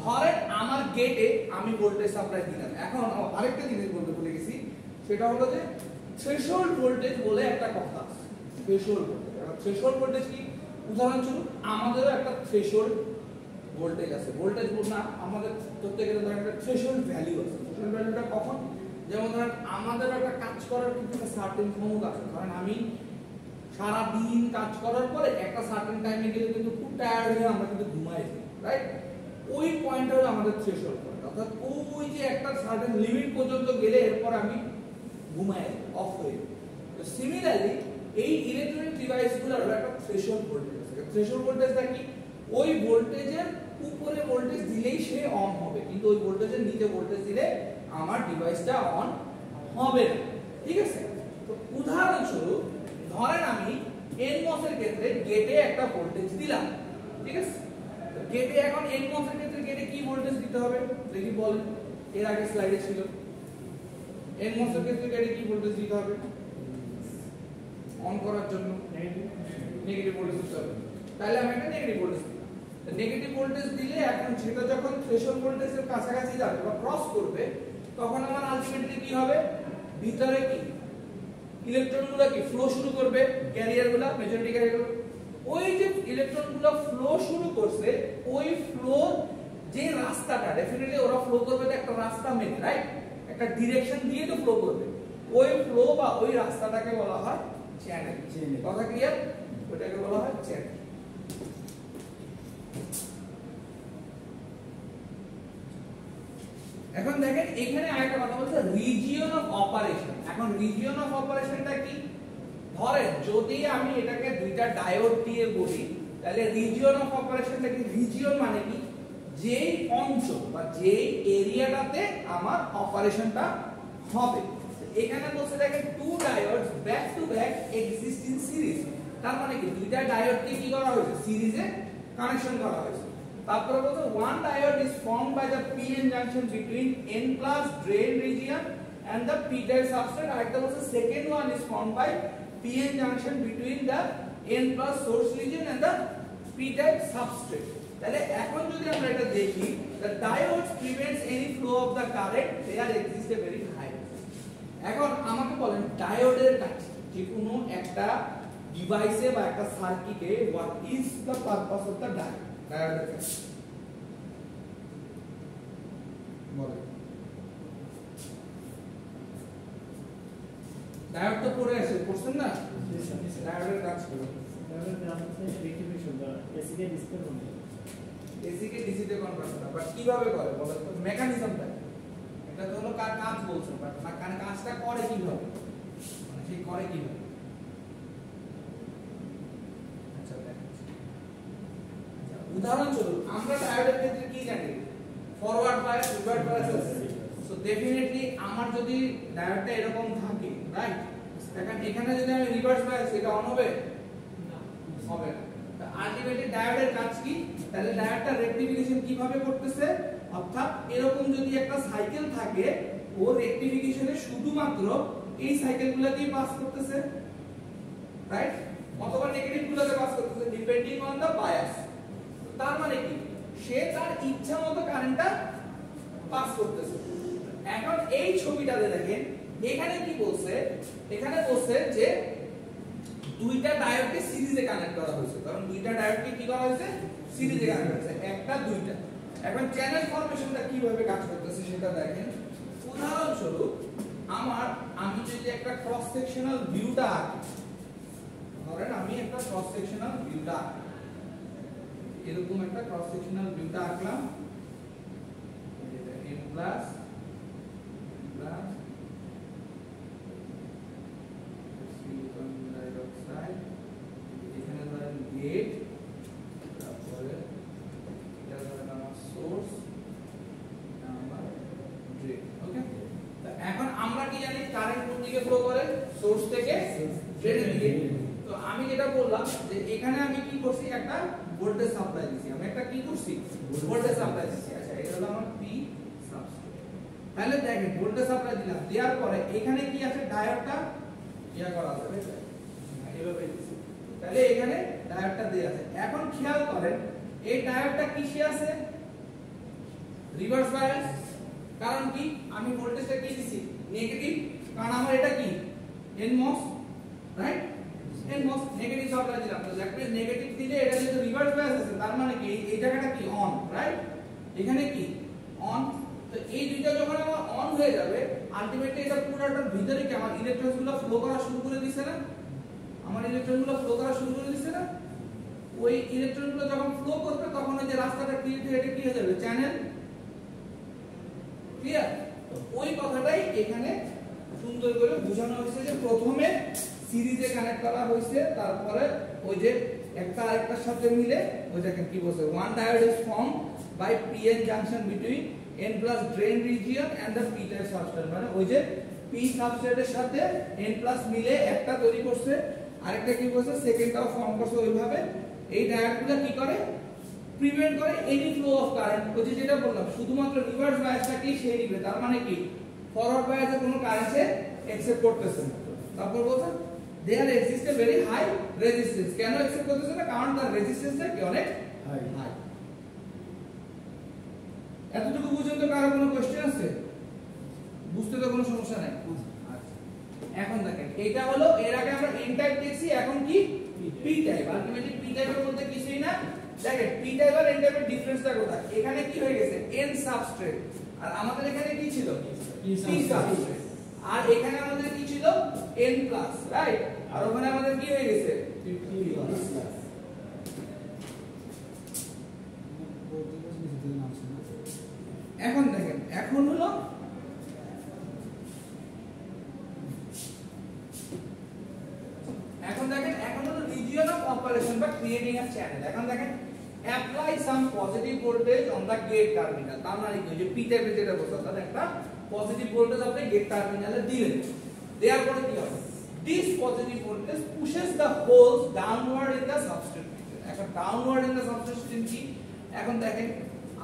A: ধরেন আমার গেটে আমি ভোল্টেজ সাপ্লাই দিলাম। এখন আরেকটা জিনিস বলতে ভুলে গেছি, সেটা হলো যে থ্রেশহোল্ড ভোল্টেজ বলে একটা কথা আছে। থ্রেশহোল্ড ভোল্টেজ, থ্রেশহোল্ড ভোল্টেজ কি? উদাহরণস্বরূপ আমাদেরও একটা থ্রেশহোল্ড ভোল্টেজ আছে। ভোল্টেজ না, আমাদের ধরতে গেলে ধরেন একটা থ্রেশহোল্ড ভ্যালু আছে। থ্রেশহোল্ড ভ্যালুটা কখন? যেমন ধরেন আমাদের একটা কাজ করার কিন্তু একটা সার্টেন ক্ষমতা আছে। ধরেন আমি সারা দিন কাজ করার পরে একটা সার্টেন টাইমে গেলে কিন্তু খুব টায়ার্ড হয়ে আমরা কিন্তু ঘুমাই যাই, রাইট? ওই পয়েন্টটা হলো আমাদের থ্রেশহোল্ড পয়েন্ট। অর্থাৎ ওই যে একটা সার্টেন লিমিট পর্যন্ত গেলে এরপর আমি ঘুমাই যাই, অফ হয়ে যাই। তো সিমিলারলি এই ইলেকট্রনিক ডিভাইসগুলোর একটা থ্রেশহোল্ড ভোল্টেজ আছে। থ্রেশহোল্ড ভোল্টেজটা কি? ওই ভোল্টেজের উপরে ভোল্টেজ দিলেই সে অন হবে, কিন্তু ওই ভোল্টেজের নিচে ভোল্টেজ দিলে আমার ডিভাইসটা অন হবে না, ঠিক আছে? তো উদাহরণস্বরূপ ধরেন আমি NMOS এর ক্ষেত্রে গেটে একটা ভোল্টেজ দিলাম, ঠিক আছে? তো গেটে এখন NMOS এর ক্ষেত্রে গেটে কি ভোল্টেজ দিতে হবে দেখি বলেন। এর আগে স্লাইডে ছিল NMOS এর ক্ষেত্রে গেটে কি ভোল্টেজ দিতে হবে অন করার জন্য? নেগেটিভ ভোল্টেজ দিতে হবে। তাহলে আমি একটা নেগেটিভ ভোল্টেজ দিলাম। নেগেটিভ ভোল্টেজ দিলে এখন সেটা যখন থ্রেশহোল্ড ভোল্টেজের কাছাকাছি যাবে বা ক্রস করবে, তখন আমার আলটিমেটলি কি হবে? ভিতরে কি ইলেকট্রনগুলো কি ফ্লো শুরু করবে, ক্যারিয়ারগুলো, মেজরিটি ক্যারিয়ারগুলো। ওই যে ইলেকট্রনগুলো ফ্লো শুরু করছে, ওই ফ্লো যে রাস্তাটা ডেফিনেটলি ওরা ফ্লো করবে তো একটা রাস্তা মেনে, রাইট? একটা ডিরেকশন দিয়ে তো ফ্লো করবে। ওই ফ্লো বা ওই রাস্তাটাকে বলা হয় চ্যানেল। কথা ক্লিয়ার? ওটাকে বলা হয় চ্যানেল। এখন দেখেন এখানে আরেকটা কথা বলছে রিজিয়ন অফ অপারেশন। এখন রিজিয়ন অফ অপারেশনটা কি? ধরেন যদি আমি এটাকে দুইটা ডায়োড দিয়ে বলি, তাহলে রিজিয়ন অফ অপারেশনটা কি? রিজিয়ন মানে কি? যেই অঞ্চল বা যেই এরিয়াটাতে আমার অপারেশনটা হবে। এখানে বলছে দেখেন two diodes back to back exist in series. তার মানে কি দুইটা ডায়োডকে কি করা হয়েছে? সিরিজে কানেকশন করা হয়েছে। তারপরে বলছে one diode is formed by the p-n junction between n plus drain region and the p-type substrate. আরেকটা বলছে second one is formed by p-n junction between the n plus source region and the p-type substrate. তাহলে এখন যদি আমরা এটা দেখি, the diodes prevents any flow of the current, there exists a very high. এখন আমাকে বলেন ডায়োডের কাজ, যে কোনো একটা ডিভাইসে বা একটা সার্কিটে what is the purpose of the diode? ডায়োডের কাজ বলেন। ডায়োড তো পড়ে আছে, পড়ছেন না? ডায়োডের কাজ কি?
B: ডায়োডের কাজ হচ্ছে রেক্টিফিকেশন বা এসি কে ডিসি করতে।
A: এসি কে ডিসি তে কনভার্ট করা, বাট কিভাবে করে বলেন তো? মেকানিজমটা এটা তো হলো কাজ বলছো, বাট কাজটা করে কিভাবে? মানে সে করে কিভাবে? আচ্ছা দেখেন, উদাহরণস্বরূপ আমরা ডায়োডের ক্ষেত্রে কি জানি? ফরওয়ার্ড বায়াস, রিভার্স বায়াস আছে। সো ডেফিনেটলি আমার যদি ডায়োডটা এরকম থাকে, রাইট? দেখেন এখানে যদি আমি রিভার্স বায়াস, এটা অন হবে না, হবে না। তো আলটিমেটলি ডায়োডের কাজ কি? তাহলে ডায়োডটা রেক্টিফিকেশন কিভাবে করতেছে? অর্থাৎ এরকম যদি একটা সাইকেল থাকে, ও রেক্টিফিকেশনে শুধুমাত্র এই সাইকেলগুলোকেই পাস করতেছে, রাইট? অথবা নেগেটিভগুলোকে পাস করতেছে ডিপেন্ডিং অন দা বায়াস। তার মানে কি? সে তার ইচ্ছা মতো কারেন্টটা পাস করতেছে। এখন এই ছবিটাতে দেখেন এখানে কি বলছে? এখানে বলছে যে দুইটা ডায়োডকে সিরিজে কানেক্ট করা হয়েছে। কারণ দুইটা ডায়োডকে কি করা হয়েছে? সিরিজে কানেক্ট করা হয়েছে, একটা দুইটা। এখন চ্যানেল ফরমেশনটা কিভাবে কাজ করতেছে সেটা দেখেন। উদাহরণস্বরূপ আমি যদি একটা ক্রস সেকশনাল ভিউটা আঁকি, ধরেন আমি একটা ক্রস সেকশনাল ভিউটা আঁকি, এরকম একটা ক্রস সেকশনাল ভিউটা আঁকলাম, n প্লাস সিলিকন ডাইঅক্সাইড, এখানে ধরেন গেট, তারপরে এটা ধরেন আমার সোর্স, আমার ড্রেন। ওকে, তো এখন আমরা কি জানি কারেন্ট কোন দিকে ফ্লো করে? সোর্স থেকে ড্রেনের দিকে। তো আমি যেটা বললাম যে এখানে আমি কি করছি? একটা ভোল্টেজ সাপ্লাই দিছি। আমি একটা কি করছি? ভোল্টেজ সাপ্লাই দিছি। আচ্ছা, এটা হলো আমার পি সাবস্ট্রেট। তাহলে দেখেন ভোল্টেজ সাপ্লাই দিলাম, দেওয়ার পরে এখানে কি আছে? ডায়োডটা ইয়া করা আছে,
B: এভাবে দিছি।
A: তাহলে এখানে ডায়োডটা দেয়া আছে। এখন খেয়াল করেন এই ডায়োডটা কিসে আছে? Reverse bias. কারণ কি আমি ভোল্টেজটা কি দিছি নেগেটিভ, কারণ আমার এটা কি nmos, right? nmos negative supply দিলাম, তো একটা নেগেটিভ দিলে এটা যেহেতু রিভার্স বায়াস আছে তার মানে কি এই জায়গাটা কি অন, রাইট? এখানে কি অন। তো এই দুইটা যখন আমার অন হয়ে যাবে আলটিমেটলি এটা পুরোটার ভিতরে কি আমার ইলেকট্রনগুলো ফ্লো করা শুরু করে দিছে না? আমার ইলেকট্রনগুলো ফ্লো করা শুরু করে দিছে না? ওই ইলেকট্রনগুলো যখন ফ্লো করবে তখন ওই যে রাস্তাটা ক্রিয়েট হয়ে এটা কি হয়ে যাবে চ্যানেল, ক্লিয়ার? তো ওই কথাটাই এখানে সুন্দর করে বোঝানো হয়েছে যে প্রথমে সিরিজে কানেক্ট করা হয়েছে, তারপরে ওই যে একটা আরেকটার সাথে মিলে ওইটাকে কি বলছে one diode is form by pn junction between n plus drain region and the p type substrate, মানে ওই যে p সাবস্ট্রেটের সাথে n plus মিলে একটা তৈরি করছে, আরেকটা কি করছে সেকেন্ডটাও ফর্ম করছে। ওইভাবে এই ডায়োডগুলো কি করে প্রিভেন্ট করে এনি ফ্লো অফ কারেন্ট। ওই যে যেটা বললাম শুধুমাত্র রিভার্স বায়াসটাকেই সে নিবে, তার মানে কি ফরওয়ার্ড বায়াসে কোনো কারেন্টে অ্যাকসেপ্ট করতেছে না। তারপর বলছে there exist a very high resistance. কেন অ্যাকসেপ্ট করতেছে না? কারণ তার রেজিস্ট্যান্সটা কি অনেক হাই। এতটুকু পর্যন্ত কারো কোনো কোশ্চেন আছে? বুঝতে তো কোনো সমস্যা নাই? আচ্ছা এখন দেখেন এটা হলো এর আগে আমরা n টাইপ দেখছি, এখন কি p টাইপ। আলটিমেটলি p টাইপের মধ্যে কিছুই না। দেখেন p টাইপ আর n টাইপের ডিফারেন্সটা কোথায়? এখানে কি হয়ে গেছে n সাবস্ট্রেট, আর আমাদের এখানে কি ছিল p সাবস্ট্রেট, আর এখানে আমাদের কি ছিল n প্লাস, রাইট? আর ওখানে আমাদের কি হয়ে গেছে p প্লাস। এখন দেখেন এখন হলো region of operation বা creating a channel। এখন দেখেন apply some positive voltage on the gate terminal, তার মানে কি যে p টাইপের যেটা বলছো তাহলে একটা পজিটিভ ভোল্টেজ আপনি গেট টার্মিনালে দিলেন, দেওয়ার পরে কি হবে this positive voltage pushes the holes downward in the substrate region। এখন downward in the substrate region কি? এখন দেখেন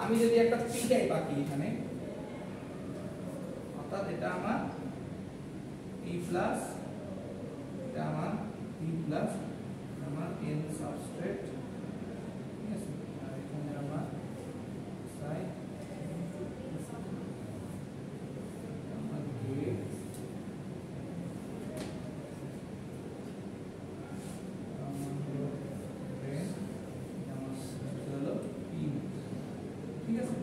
A: আমি যদি একটা p টাইপ আঁকি এখানে, অর্থাৎ এটা আমার p প্লাস, এটা আমার p প্লাস, আমার n সাবস্ট্রেট, ঠিক আছে? আর এখানে আমার সাইড আমার গেট, আমার ড্রেন, আমার হলো p, ঠিক আছে?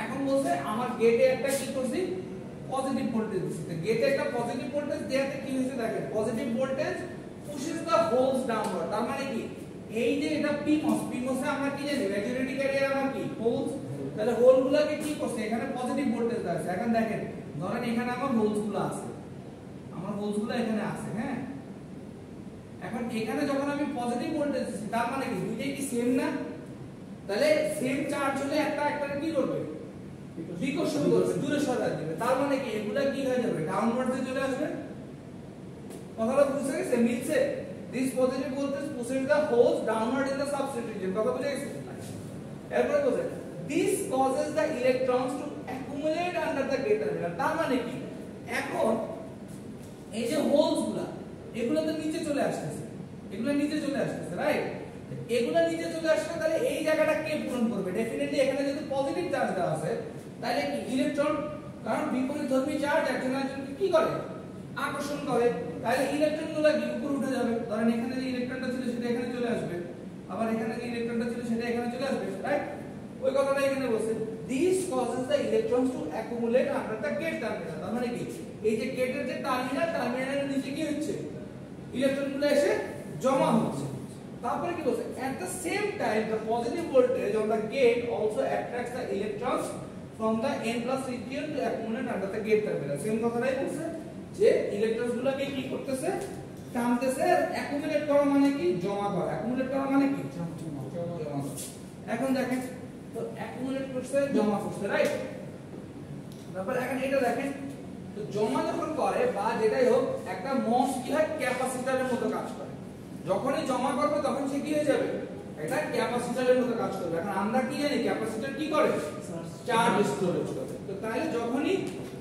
A: এখন বলছে আমার গেটে একটা কি করছি পজিটিভ ভোল্টেজ দিছি, তো গেটে একটা পজিটিভ ভোল্টেজ দেয়াতে কি হইছে দেখেন positive voltage pushes the holes downward, তার মানে কি এই যে এটা PMOS, PMOS এ আমরা কি জানি ম্যাচুরিটি ক্যারিয়ার আমার কি হোলস, তাহলে হোলগুলোকে কি করছে এখানে পজিটিভ ভোল্টেজ দেওয়া আছে। এখন দেখেন ধরেন এখানে আমার হোলসগুলো আছে, আমার হোলসগুলো এখানে আছে, হ্যাঁ? এখন এখানে যখন আমি পজিটিভ ভোল্টেজ দিচ্ছি তার মানে কি দুইটাই কি সেম না? তাহলে সেম চার্জ হলে একটা একটাকে কি করবে বিকর্ষণ করবে, দূরে সরায় দিবে, তার মানে কি এগুলা কি হয়ে যাবে ডাউনওয়ার্ডে চলে আসবে। কথাটা বুঝতে গেছে? মিলছে? this positive voltage pushes the holes downward in the substrate region, কথা বুঝে গেছে? এরপরে বলছে this causes the electrons to accumulate under the gate terminal, তার মানে কি এখন এই যে হোলসগুলা এগুলো তো নিচে চলে আসতেছে, এগুলো নিচে চলে আসতেছে, রাইট? এগুলো নিচে চলে আসলে তাহলে এই জায়গাটা কে পূরণ করবে? ডেফিনেটলি এখানে যেহেতু পজিটিভ চার্জ দেওয়া আছে তাহলে কি ইলেকট্রন, কারণ বিপরীতধর্মী চার্জ একজন আরেকজনকে কি করে আকর্ষণ করে, তাহলে ইলেকট্রনগুলো কি উপরে উঠে যাবে। ধরেন এখানে যে ইলেকট্রনটা ছিল সেটা এখানে চলে আসবে, আবার এখানে যে ইলেকট্রনটা ছিল সেটা এখানে চলে আসবে, রাইট? ওই কথাটা এখানে বলছে this causes the electrons to accumulate under the gate terminal, তার মানে কি এই যে গেটের যে টার্মিনাল, টার্মিনালের নিচে কি হচ্ছে ইলেকট্রনগুলো এসে জমা হচ্ছে। তারপরে কি বলছে at the same time the positive voltage on the gate also attracts the electrons from the n plus region to accumulate under the gate terminal। Same কথাটাই বলছে যে ইলেকট্রনস গুলোকে কি করতেছে টানতেছে, অ্যাকুমুলেট করা মানে কি জমা করা, অ্যাকুমুলেট করা মানে কি জমা করা। এখন দেখেন তো অ্যাকুমুলেট করছে জমা করছে, রাইট? তারপর এখন এটা দেখেন তো জমা যখন করে বা যেটাই হোক একটা মস কি হয় ক্যাপাসিটরের মতো কাজ করে, যখনই জমা করবে তখন সে কি হয়ে যাবে এটা ক্যাপাসিটরের মতো কাজ করবে। এখন আমরা কি জানি ক্যাপাসিটর কি করে চার্জ স্টোরেজ করে, তো তাহলে যখনই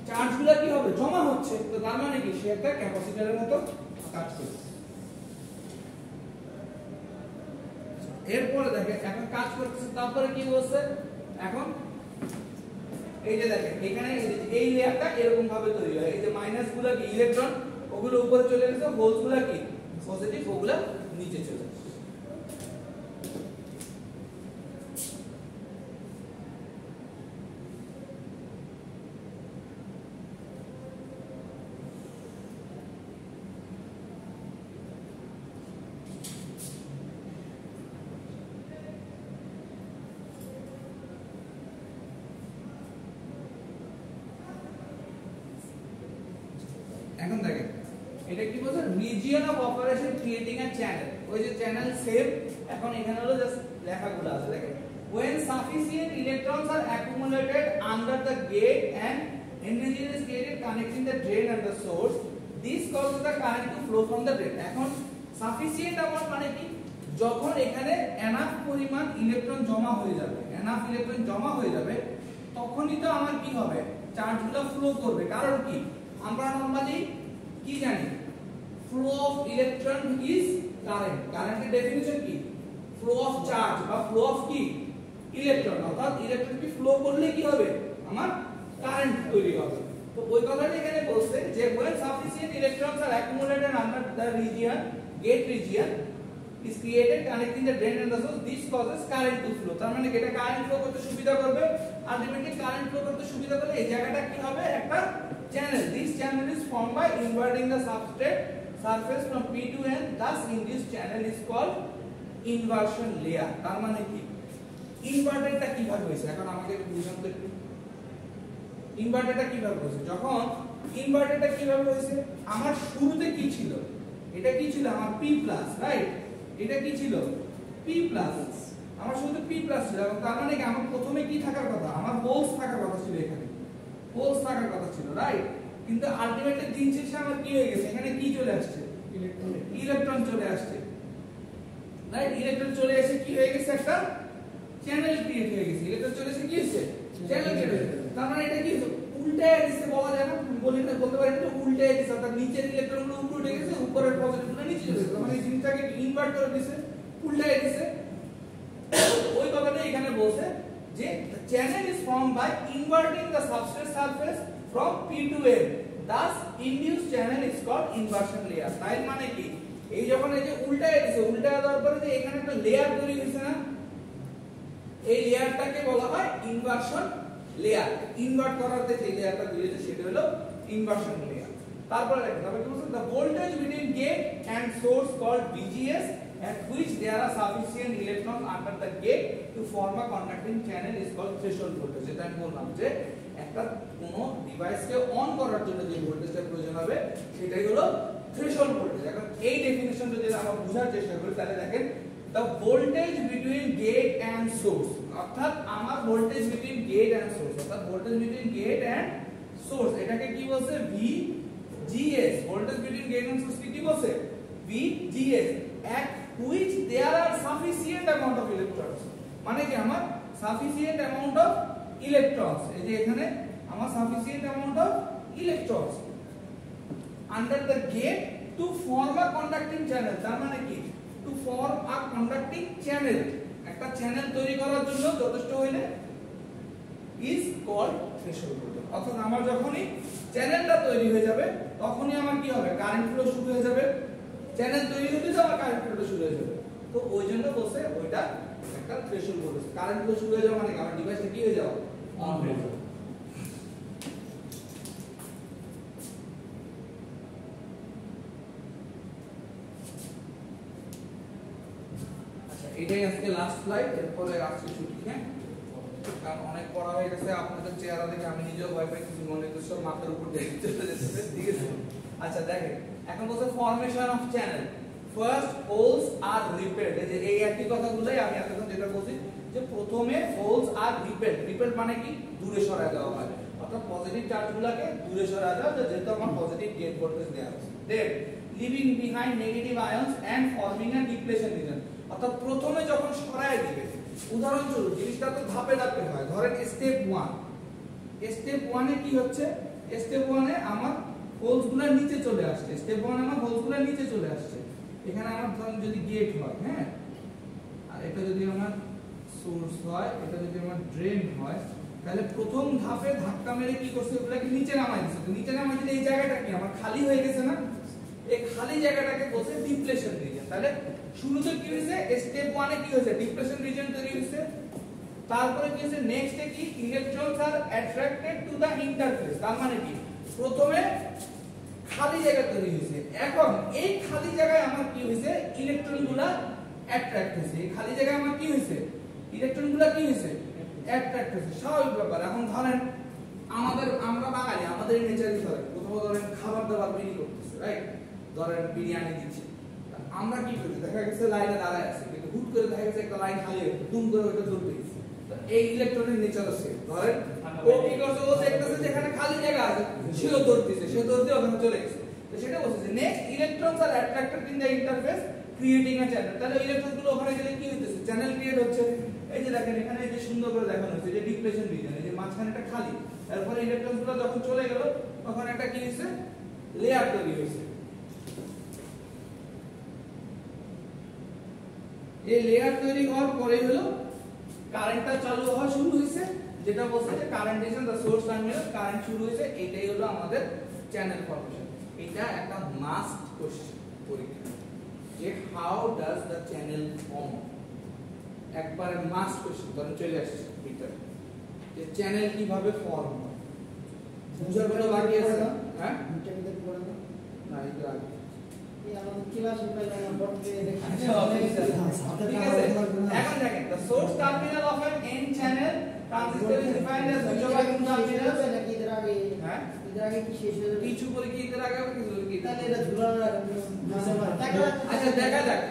A: চার্জগুলো কি হবে জমা হচ্ছে, তো তার মানে কি সে একটা ক্যাপাসিটরের মতো কাজ করছে। এরপরে দেখেন এখন কাজ করতেছে, তারপরে কি বলছে এখন এই যে দেখেন এখানে এই লেয়ারটা এরকম ভাবে তৈরি হয়, এই যে মাইনাস গুলো কি ইলেকট্রন, ওগুলো উপরে চলে গেছে, হোলস গুলো কি পজিটিভ, ওগুলো নিচে চলে গেছে। এখন দেখেন এটা কি বলছে, region of operation creating a channel, ওই যে চ্যানেল সেম, এখন এখানে হলো জাস্ট লেখাগুলো আছে দেখেন, when sufficient electrons are accumulated under the gate and energy is created connecting the drain and the source, this causes the current to flow from the drain। এখন sufficient amount মানে কি, যখন এখানে এনাফ পরিমাণ electron জমা হয়ে যাবে, enough electron জমা হয়ে যাবে, তখনই তো আমার কি হবে, চার্জগুলো ফ্লো করবে। কারণ কি, আমরা নরমালি কি জানি, flow of electron is current, কারেন্টের ডেফিনিশন কি, ফ্লো অফ চার্জ বা ফ্লো অফ কি ইলেকট্রন, অর্থাৎ ইলেকট্রন কি ফ্লো করলে কি হবে, আমার কারেন্ট তৈরি হবে। তো ওই কথাটা এখানে বলছে যে when sufficient electrons are accumulated under the region, gate region is created connecting the drain and the source, this causes current to flow। তার মানে এটা কারেন্ট ফ্লো করতে সুবিধা করবে, আলটিমেটলি কারেন্ট ফ্লো করতে সুবিধা করলে এই জায়গাটা কি হবে, একটা channel, this channel is formed by inverting the substrate surface from P to N, thus in this channel is called inversion layer। তার মানে কি, ইনভার্টারটা কিভাবে হইছে, এখন আমাকে একটু বুঝান তো একটু, ইনভার্টারটা কিভাবে হইছে, যখন ইনভার্টারটা কিভাবে হইছে, আমার শুরুতে কি ছিল, এটা কি ছিল আমার P+, রাইট, এটা কি ছিল P+, আমার শুরুতে P+ ছিল, তার মানে কি আমার প্রথমে কি থাকার কথা, আমার হোলস থাকার কথা ছিল, এখানে হোলস থাকার কথা ছিল, রাইট, কিন্তু আলটিমেটলি দিন শেষে আমার কি হয়ে গেছে, এখানে কি চলে আসছে, ইলেকট্রন চলে আসছে, রাইট, ইলেকট্রন চলে এসে কি হয়ে গেছে, একটা চ্যানেল ক্রিয়েট হয়ে গেছে, ইলেকট্রন চলে এসে কি হচ্ছে, চ্যানেল ক্রিয়েট হয়েছে। তার মানে এটা কি হচ্ছে, উল্টায় দিছে বলা যায় না, বলতে পারেন তো উল্টায় দিছে, অর্থাৎ নিচের ইলেকট্রনগুলো উপরে উঠে গেছে, উপরের পজিটিভগুলো নিচে চলে গেছে, মানে জিনিসটাকে ইনভার্ট করে দিছে, উল্টায় দিছে। ওই কথাটা এখানে বলছে যে the channel is formed by inverting the substrate surface from P to N, thus induced channel is called inversion layer। তাই মানে কি, এই যখন এই যে উল্টায় দিছে, উল্টায় দেওয়ার পরে যে এখানে একটা লেয়ার তৈরি হয়েছে না, এই লেয়ারটাকে বলা হয় ইনভার্সন লেয়ার। ইনভার্ট করার যে লেয়ারটা তৈরি হয়েছে সেটা হলো ইনভার্সন লেয়ার। তারপরে দেখেন তবে কি বলছে, the voltage between gate and source called VGS at which there are sufficient electrons under the gate to form a conducting channel is called threshold voltage। এটা আমি বললাম যে একটা কোন ডিভাইসকে অন করার জন্য যে ভোল্টেজটা প্রয়োজন হবে সেটাই হলো থ্রেশহোল্ড ভোল্টেজ। এখন এই ডেফিনিশন যদি আমরা বোঝার চেষ্টা করি তাহলে দেখেন, the voltage between gate and source, অর্থাৎ আমার voltage between gate and source, অর্থাৎ voltage between gate and source, এটাকে কি বলছে, VGS। Voltage between gate and source কি বলছে, VGS, at which there are sufficient amount of electrons, মানে কি আমার sufficient amount of electrons, এই যে এখানে আমার sufficient amount of electrons under the gate to form a conducting channel। তার মানে কি, to form a conducting channel, একটা চ্যানেল তৈরি করার জন্য যথেষ্ট হইলে is called threshold voltage। অর্থাৎ আমার যখনই চ্যানেলটা তৈরি হয়ে যাবে তখনই আমার কি হবে, কারেন্ট ফ্লো শুরু হয়ে যাবে, চ্যানেল তৈরি হতে তো আমার কারেন্ট ফ্লো শুরু হয়ে যাবে। তো ওই জন্য বলছে ওইটা একটা থ্রেশহোল্ড ভোল্টেজ, কারেন্ট ফ্লো শুরু হয়ে যাওয়া মানে আমার ডিভাইসটা কি হয়ে যাওয়া, অন হয়ে যাবে। এটাই আজকে লাস্ট স্লাইড, এরপরে আজকে ছুটি, হ্যাঁ, কারণ অনেক পড়া হয়ে গেছে, আপনাদের চেহারা দেখে আমি নিজেও ভয় পাই, কিছু মনে করছি মাথার উপর দিয়ে চলে যেতেছে, ঠিক আছে। আচ্ছা দেখেন এখন বলছে formation of channel, first holes are repelled, এই যে এই একই কথাগুলোই আমি এতক্ষণ যেটা বলছি যে প্রথমে হোলস আর রিপেলড, রিপেলড মানে কি, দূরে সরায় দেওয়া হয়, অর্থাৎ পজিটিভ চার্জগুলোকে দূরে সরায় দেওয়া, যেহেতু আমার পজিটিভ গেট ভোল্টেজ দেওয়া আছে, then leaving behind negative ions and forming a depletion region, অর্থাৎ প্রথমে যখন সরায় দিবে, উদাহরণস্বরূপ জিনিসটা তো ধাপে ধাপে হয়, ধরেন স্টেপ 1, স্টেপ 1 এ কি হচ্ছে, স্টেপ 1 এ আমার হোলসগুলো নিচে চলে আসছে, স্টেপ 1 এ আমার হোলসগুলো নিচে চলে আসছে, এখানে আমার ধরেন যদি গেট হয়, হ্যাঁ, আর এটা যদি আমার সোর্স হয়, এটা যদি আমার ড্রেন হয়, তাহলে প্রথম ধাপে ধাক্কা মেরে কি করছে, ওগুলোকে নিচে নামাই দিচ্ছে। তো নিচে নামাই দিলে এই জায়গাটা কি আমার খালি হয়ে গেছে না? এই খালি জায়গাটাকে বলছে ডিপ্লেশন রিজন। তাহলে শুরুতে কি হয়েছে, স্টেপ 1 এ কি হয়েছে, ডিপ্লেশন রিজন তৈরি হয়েছে। তারপরে কি হয়েছে, নেক্সট এ কি, electrons are attracted to the interface. তার মানে কি, প্রথমে খালি জায়গা তৈরি হয়েছে, এখন এই খালি জায়গায় আমার কি হয়েছে, ইলেকট্রনগুলো অ্যাট্রাক্ট হয়েছে। এই খালি জায়গায় আমার কি হয়েছে, ইলেকট্রনগুলো কি হয়েছে, অ্যাট্রাক্ট হয়েছে। স্বাভাবিক ব্যাপার। এখন ধরেন আমরা বাঙালি, আমাদের নেচারই ধরেন কোথাও ধরেন খাবার দাবার বিক্রি করতেছে, রাইট, ধরেন বিরিয়ানি দিচ্ছে, আমরা কি করি, দেখা গেছে লাইনে দাঁড়ায় আছে, কিন্তু হুট করে দেখা গেছে একটা লাইন খালি হয়ে দুম করে ওটা ধরতে গেছে। এই ইলেকট্রনের নেচার আছে, ধরেন ও কি করছে, ও দেখতেছে যেখানে খালি জায়গা আছে সেও ধরতেছে, সে ধরতে ওখানে চলে গেছে। তো সেটা বলছে যে next electrons are attracted in the interface creating a channel. তাহলে ইলেকট্রনগুলো ওখানে গেলে কি হইতেছে, চ্যানেল ক্রিয়েট হচ্ছে। এই যে দেখেন এখানে এই যে সুন্দর করে দেখানো হচ্ছে যে ডিপ্লেশন রিজন, এই যে মাঝখানেটা খালি, তারপরে ইলেকট্রনগুলো যখন চলে গেল তখন একটা কি হইছে, লেয়ার তৈরি হইছে। এই লেয়ার তৈরি হওয়ার পরে হলো কারেন্টটা চালু হওয়া শুরু হইছে, যেটা বলছে যে current is in the source terminal, current শুরু হইছে। এটাই হলো আমাদের চ্যানেল ফরমেশন। এটা একটা মাস্ট কোশ্চেন পরীক্ষা, যে how does the channel form, একবারে মাস্ট কোশ্চেন। ধরেন চলে আসছে ভিতরে যে চ্যানেল কিভাবে ফর্ম হয়, বুঝার কোনো বাকি আছে না? হ্যাঁ,
B: এটা ভিতর পড়ে না,
A: না এটা আগে
B: এই আমাদের ক্লাসে পাইলে আমরা বট দিয়ে দেখি।
A: ঠিক আছে, এখন দেখেন the source terminal of an n channel transistor is defined as which of the terminals,
B: নাকি এর আগে,
A: হ্যাঁ
B: এর আগে কি শেষ হয়ে
A: কিছু পরীক্ষা আগে আবার কিছু পরীক্ষা,
B: তাহলে এটা ঝুলানো
A: আচ্ছা দেখা যাক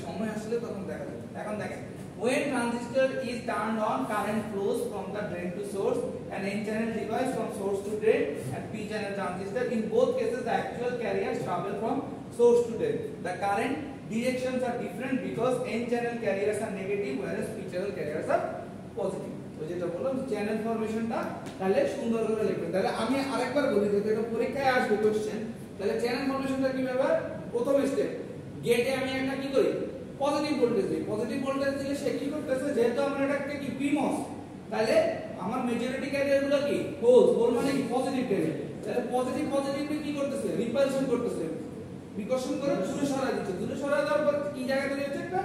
A: সময় আসলে তখন দেখা যাক। এখন দেখেন, when transistor is turned on, current flows from the drain to source, an n channel device from source to drain, and p channel transistor. In both cases the actual carriers travel from source to drain. The current directions are different because n channel carriers are negative whereas p channel carriers are positive. তো যেটা বললাম channel ফরমেশনটা তাহলে সুন্দর করে লিখবেন। তাহলে আমি আরেকবার বলি, যে এটা পরীক্ষায় আসবে কোশ্চেন, তাহলে চ্যানেল ফরমেশনটা কি ব্যাপার, প্রথম স্টেপ, গেটে আমি একটা কি করি, পজিটিভ ভোল্টেজ দিই। পজিটিভ ভোল্টেজ দিলে সে কি করতেছে, যেহেতু আমরা এটাকে কি পিমস, তাহলে আমার মেজরিটি ক্যারিয়ারগুলো কি হোল মানে কি পজিটিভ ক্যারিয়ার। তাহলে পজিটিভলি কি করতেছে, রিপালশন করতেছে, বিকর্ষণ করে দূরে সরাই দিচ্ছে। দূরে সরাই দেওয়ার পর কি জায়গা তৈরি হচ্ছে, একটা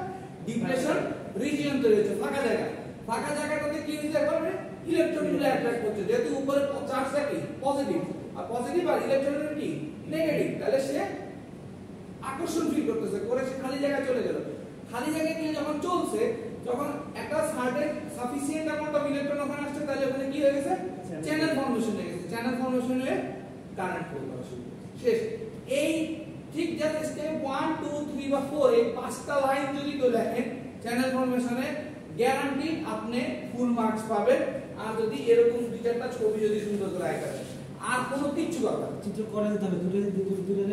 A: ডিপ্লেশন রিজিয়ন তৈরি হচ্ছে, ফাঁকা জায়গা। ফাঁকা জায়গাটাতে কি হচ্ছে, এখন ইলেকট্রনগুলো অ্যাট্রাক্ট করছে, যেহেতু উপরে চার্জটা কি পজিটিভ, আর পজিটিভ আর ইলেকট্রনের কি নেগেটিভ, তাহলে সে আকর্ষণ ফিল করতেছে, করে সে খালি জায়গায় চলে গেল। খালি জায়গায় গিয়ে যখন চলছে, যখন একটা certain sufficient amount of electron ওখানে আসছে, তাহলে ওখানে কি হয়ে গেছে, চ্যানেল ফরমেশন হয়ে গেছে। চ্যানেল ফরমেশন হয়ে কারেন্ট ফ্লো করা শুরু শেষ। এই ঠিক যাতে স্টেপ 1 2 3 বা 4 এই পাঁচটা লাইন যদি কেউ লেখেন চ্যানেল ফরমেশনে, গ্যারান্টি আপনি ফুল মার্কস পাবেন। আর যদি এরকম দুই চারটা ছবি যদি সুন্দর করে আঁকা যায়, আর কোনো কিছু দরকার নেই,
B: চিত্র করে দিতে হবে, দুটো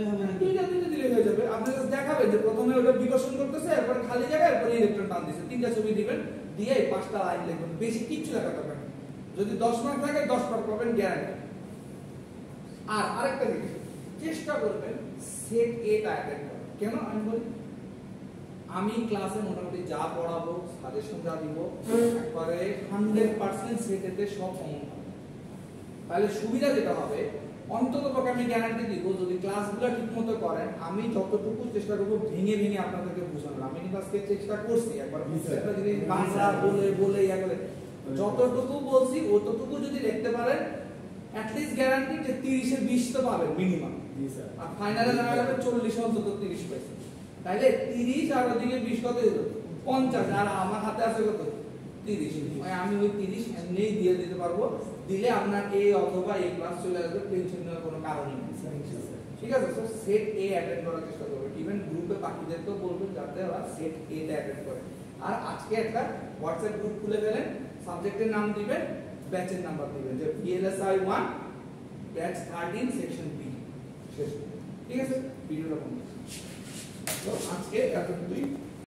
B: হবে না,
A: দুইটা দিলে হয়ে যাবে। আপনি জাস্ট দেখাবেন যে প্রথমে ওটা বিকর্ষণ করতেছে, এরপর খালি জায়গা, এরপর ইলেকট্রন টান দিচ্ছে, তিনটা ছবি দিবেন, দিয়ে এই পাঁচটা লাইন লিখবেন, বেশি কিছু লেখা দরকার নেই। যদি 10 মার্ক থাকে 10 মার্ক পাবেন গ্যারান্টি। আর আরেকটা জিনিস, চেষ্টা করবেন সেট এ টা অ্যাটেন্ড করার। কেন আমি বলি, আমি ক্লাসে মোটামুটি যা পড়াবো, সাজেশন যা দিব, একবারে 100% সেট এতে সব কমন হবে। তাহলে সুবিধা যেটা হবে, অন্ততপক্ষে আমি গ্যারান্টি দিব, যদি ক্লাসগুলো ঠিকমতো করেন, আমি যতটুকু চেষ্টা করব ভেঙে ভেঙে আপনাদেরকে বোঝানোর। আমি কিন্তু আজকে চেষ্টা করছি, একবার একটা জিনিস বাংলা বলে ইয়া করে যতটুকু বলছি অতটুকু যদি লিখতে পারেন, at least গ্যারান্টি যে 30 এ 20 তো পাবেন মিনিমাম। আর ফাইনালে দেখা যাবে 40 অন্তত 30 পাইছে। তাইলে 30 আর ওদিকে 20 কত হলো 50, আর আমার হাতে আছে কত 30। আমি ওই 30 এমনিই দিয়ে দিতে পারবো, দিলে আপনার এ অথবা এ ক্লাস চলে আসবে, টেনশন নেওয়ার কোনো কারণই নেই। ঠিক আছে, সো সেট এ অ্যাটেন্ড করার চেষ্টা করবেন, ইভেন গ্রুপে বাকিদেরকেও বলবেন যাতে ওরা সেট এ তে অ্যাটেন্ড করে। আর আজকে একটা হোয়াটসঅ্যাপ গ্রুপ খুলে ফেলেন, সাবজেক্টের নাম দিবেন, ব্যাচের নাম্বার দিবেন, যে VLSI 1 ব্যাচ 13 সেকশন বি শেষ। ঠিক আছে, ভিডিওটা বন্ধ। তো আজকে এতটুকুই।